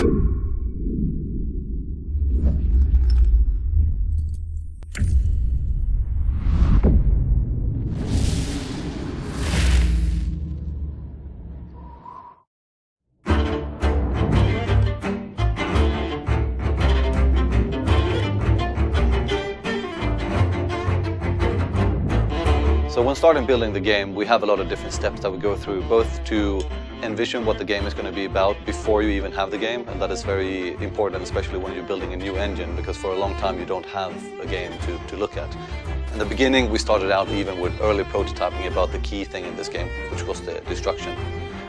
So when starting building the game, we have a lot of different steps that we go through, both to envision what the game is going to be about before you even have the game, and that is very important, especially when you're building a new engine, because for a long time you don't have a game to look at. In the beginning, we started out even with early prototyping about the key thing in this game, which was the destruction.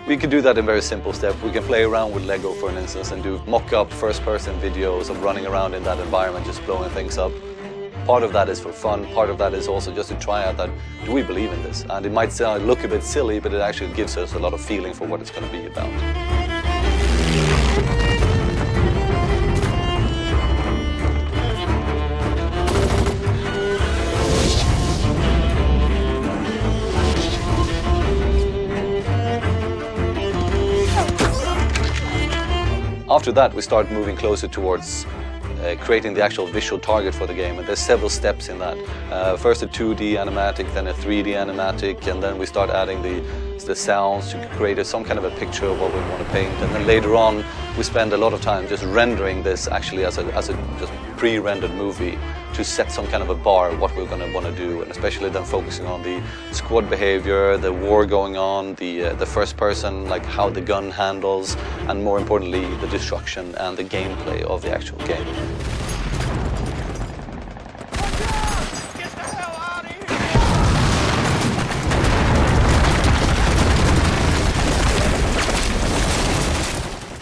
We could do that in very simple steps. We can play around with Lego, for instance, and do mock-up first-person videos of running around in that environment, just blowing things up. Part of that is for fun, part of that is also just to try out that, do we believe in this? And it might look a bit silly, but it actually gives us a lot of feeling for what it's going to be about. After that, we start moving closer towards creating the actual visual target for the game, and there's several steps in that. First a 2D animatic, then a 3D animatic, and then we start adding the sounds to create some kind of a picture of what we want to paint. And then later on, we spend a lot of time just rendering this actually as a just pre-rendered movie to set some kind of a bar what we're going to want to do, and especially then focusing on the squad behavior, the war going on, the first person, like how the gun handles, and more importantly, the destruction and the gameplay of the actual game.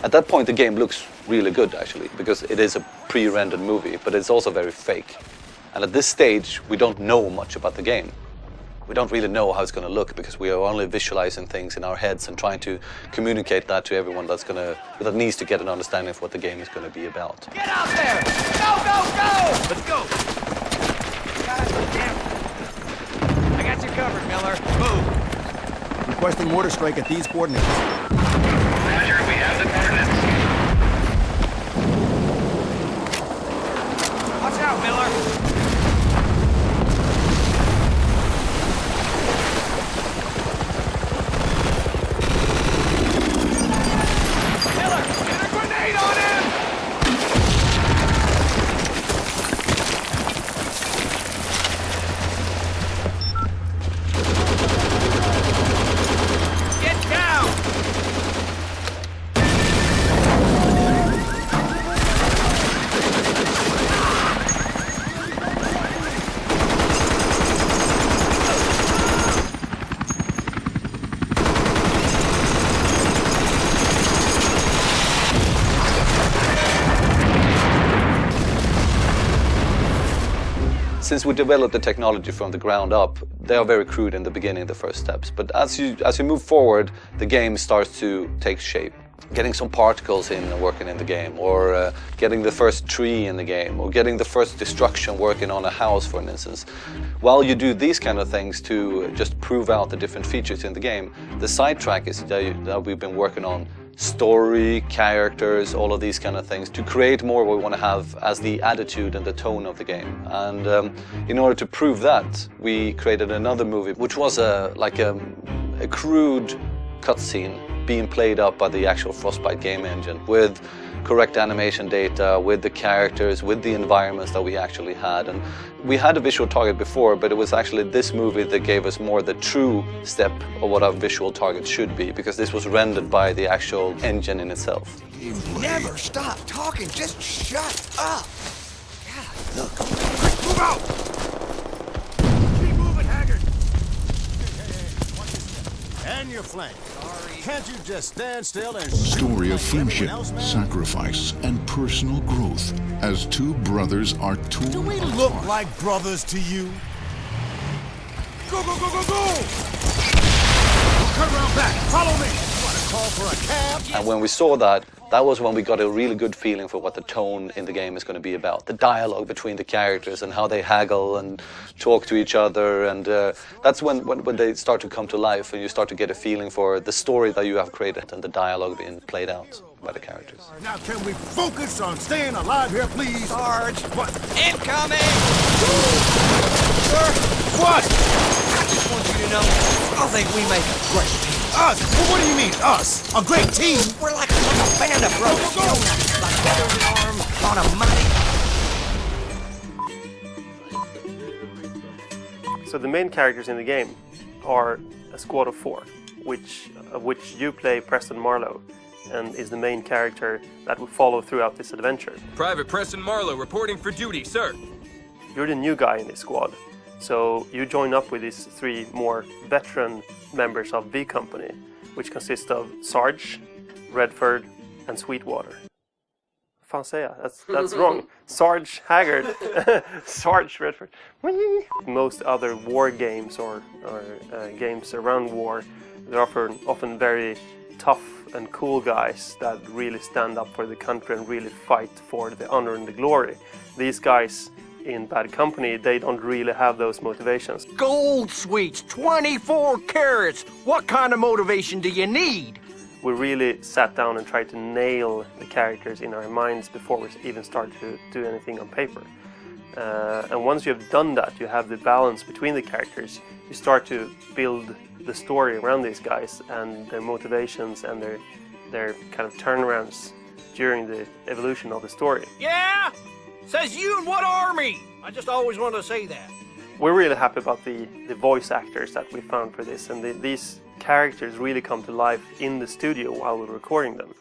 At that point, the game looks really good, actually, because it is a pre-rendered movie, but it's also very fake. And at this stage, we don't know much about the game. We don't really know how it's going to look, because we are only visualizing things in our heads and trying to communicate that to everyone that needs to get an understanding of what the game is going to be about. Get out there! Go, go, go! Let's go! I got you covered, Miller. Move! Requesting mortar strike at these coordinates. Roger, we have the coordinates. Watch out, Miller! Since we developed the technology from the ground up, they are very crude in the beginning, the first steps. But as you move forward, the game starts to take shape. Getting some particles in and working in the game, or getting the first tree in the game, or getting the first destruction working on a house, for instance. While you do these kind of things to just prove out the different features in the game, the sidetrack is that we've been working on story, characters, all of these kind of things to create more what we want to have as the attitude and the tone of the game. And in order to prove that, we created another movie, which was a crude cutscene being played up by the actual Frostbite game engine with correct animation data, with the characters, with the environments that we actually had. And we had a visual target before, but it was actually this movie that gave us more the true step of what our visual target should be, because this was rendered by the actual engine in itself. Never stop talking, just shut up. God, look. Move out! Keep moving, Haggard! And your flank. Can't you just stand still and Story of friendship, sacrifice, and personal growth as two brothers are torn do we apart. look like brothers to you? Go, go, go, go, go! We'll cut around back. Follow me. call for a cab. And when we saw that, that was when we got a really good feeling for what the tone in the game is going to be about. The dialogue between the characters and how they haggle and talk to each other. And that's when they start to come to life and you start to get a feeling for the story that you have created and the dialogue being played out by the characters. Now can we focus on staying alive here, please? Sarge! What? Incoming! Sir? What? I just want you to know, I think we make a great team. Us? Well, what do you mean, us? A great team? We're like a band of brothers, you know, like brothers in arms on a mighty... So the main characters in the game are a squad of 4, of which you play Preston Marlowe, and is the main character that we follow throughout this adventure. Private Preston Marlowe reporting for duty, sir. You're the new guy in this squad, so you join up with these 3 more veteran members of V Company, which consist of Sarge, Redford, and Sweetwater. Fan säga, that's wrong. Sarge Haggard, Sarge Redford. Most other war games or games around war, they're often very tough and cool guys that really stand up for the country and really fight for the honor and the glory. These guys in Bad Company, they don't really have those motivations. Gold sweets, 24 carats. What kind of motivation do you need? We really sat down and tried to nail the characters in our minds before we even start to do anything on paper. And once you have done that, you have the balance between the characters, you start to build the story around these guys and their motivations and their kind of turnarounds during the evolution of the story. Yeah? Says you in what army? I just always wanted to say that. We're really happy about the voice actors that we found for this, and these characters really come to life in the studio while we're recording them.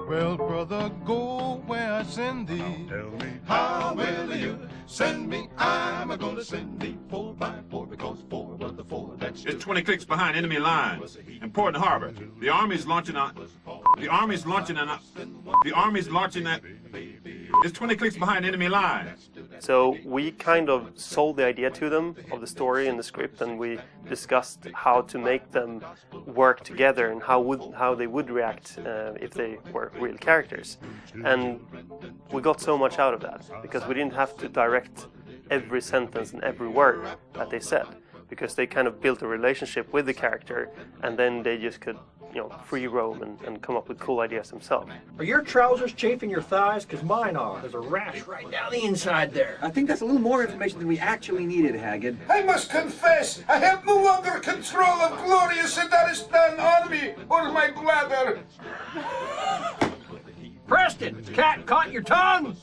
Well, brother, go where I send thee. Tell me, how will you send me? I'm gonna send thee 4 by 4 because 4 was the 4 that's It's 20 clicks behind enemy lines. In Port Harbor, the Army's launching at. It's 20 clicks behind enemy lines. So we kind of sold the idea to them of the story and the script, and we discussed how to make them work together and how they would react if they were real characters. And we got so much out of that because we didn't have to direct every sentence and every word that they said, because they kind of built a relationship with the character, and then they just could, free roam and come up with cool ideas themselves. Are your trousers chafing your thighs? Because mine are. There's a rash right down the inside there. I think that's a little more information than we actually needed, Haggard. I must confess, I have no longer control of glorious Sadaristan army or my bladder. Preston, cat caught your tongue?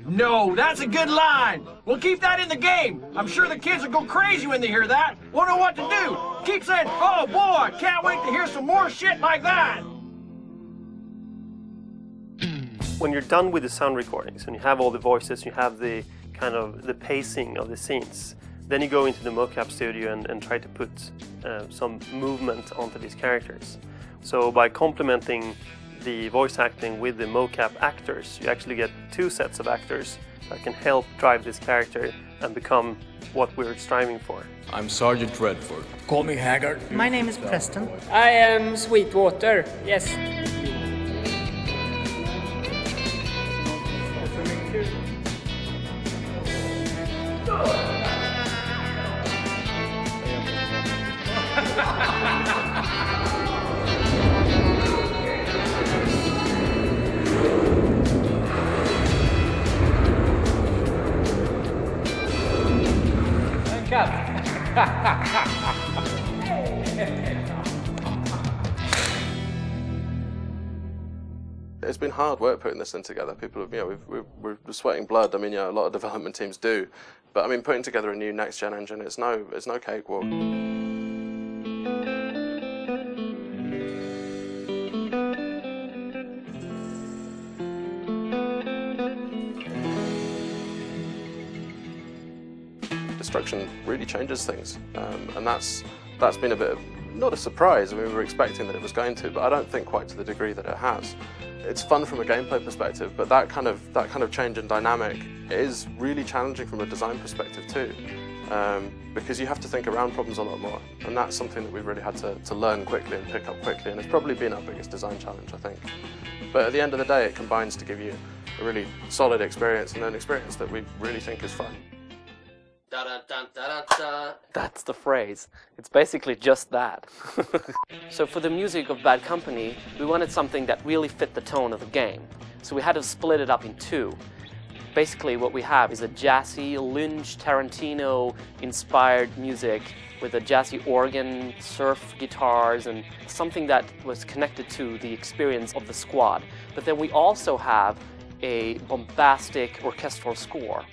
No, that's a good line. We'll keep that in the game. I'm sure the kids will go crazy when they hear that. Won't know what to do. Keep saying, oh boy, can't wait to hear some more shit like that. When you're done with the sound recordings and you have all the voices, you have the kind of the pacing of the scenes, then you go into the mocap studio and try to put some movement onto these characters. So by complementing the voice acting with the mocap actors, you actually get 2 sets of actors that can help drive this character and become what we're striving for. I'm Sergeant Redford. Call me Haggard. My name is Preston. I am Sweetwater, yes. It's been hard work putting this thing together. People, we're sweating blood. I mean, a lot of development teams do, but I mean, putting together a new next-gen engine, it's no cakewalk. Destruction really changes things, and that's been a bit of, not a surprise. I mean, we were expecting that it was going to, but I don't think quite to the degree that it has. It's fun from a gameplay perspective, but that kind of change in dynamic is really challenging from a design perspective too. because you have to think around problems a lot more, and that's something that we've really had to learn quickly and pick up quickly, and it's probably been our biggest design challenge, I think. But at the end of the day, it combines to give you a really solid experience, and an experience that we really think is fun. That's the phrase. It's basically just that. So for the music of Bad Company, we wanted something that really fit the tone of the game. So we had to split it up in two. Basically what we have is a jazzy, Lynch, Tarantino-inspired music with a jazzy organ, surf guitars, and something that was connected to the experience of the squad. But then we also have a bombastic orchestral score.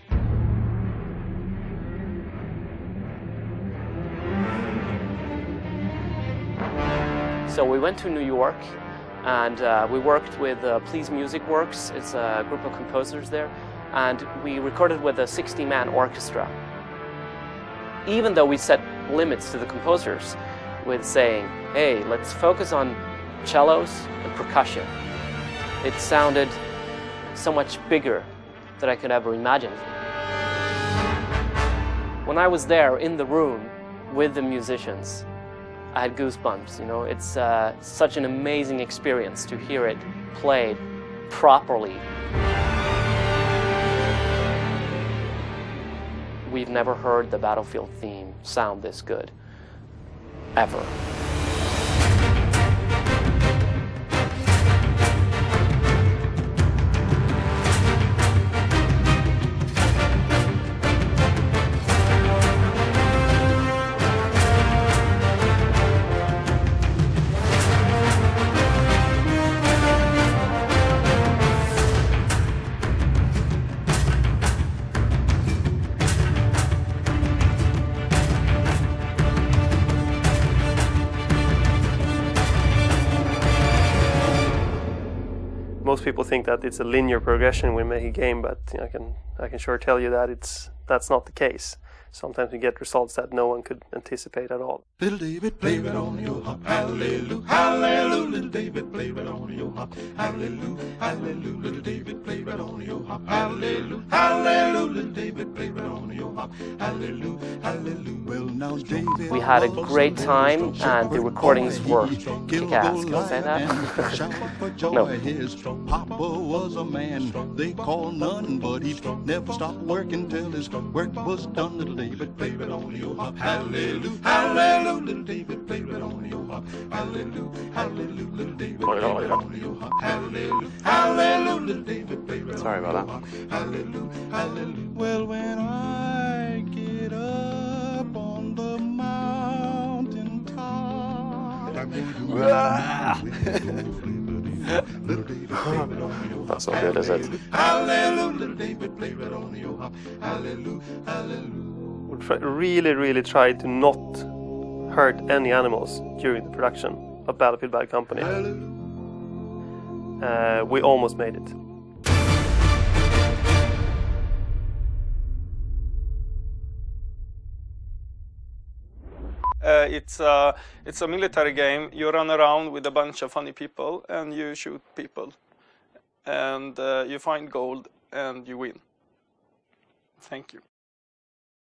So we went to New York and we worked with Please Music Works. It's a group of composers there. And we recorded with a 60-man orchestra. Even though we set limits to the composers with saying, hey, let's focus on cellos and percussion. It sounded so much bigger than I could ever imagine. When I was there in the room with the musicians, I had goosebumps, you know. It's such an amazing experience to hear it played properly. We've never heard the Battlefield theme sound this good, ever. Most people think that it's a linear progression when we make a game, but I can sure tell you that that's not the case. Sometimes we get results that no one could anticipate at all. Little David, play it on your hop, hallelujah, hallelujah. Little David, play it on your hop, hallelujah, hallelujah. Little David, play it on your hop, hallelujah, hallelujah. Little David, play it on your hop, hallelujah, hallelujah. Well, now David, we had a great time, and the recordings were kick-ass. Can I say that? No. His papa was a man they call none, but he never stopped working till his work was done. Little David, play it on your hop, hallelujah, hallelujah. Little David, play it on your hop, hallelujah, hallelujah. Little David, play it on your hop, hallelujah, hallelujah. Little David, play it on Sorry about your hop, hallelujah, hallelujah. Well, when I get up on the mountain top, That's not good, is it? We really tried to not hurt any animals during the production of Battlefield Bad Company. We almost made it. It's a military game. You run around with a bunch of funny people and you shoot people. And you find gold and you win. Thank you.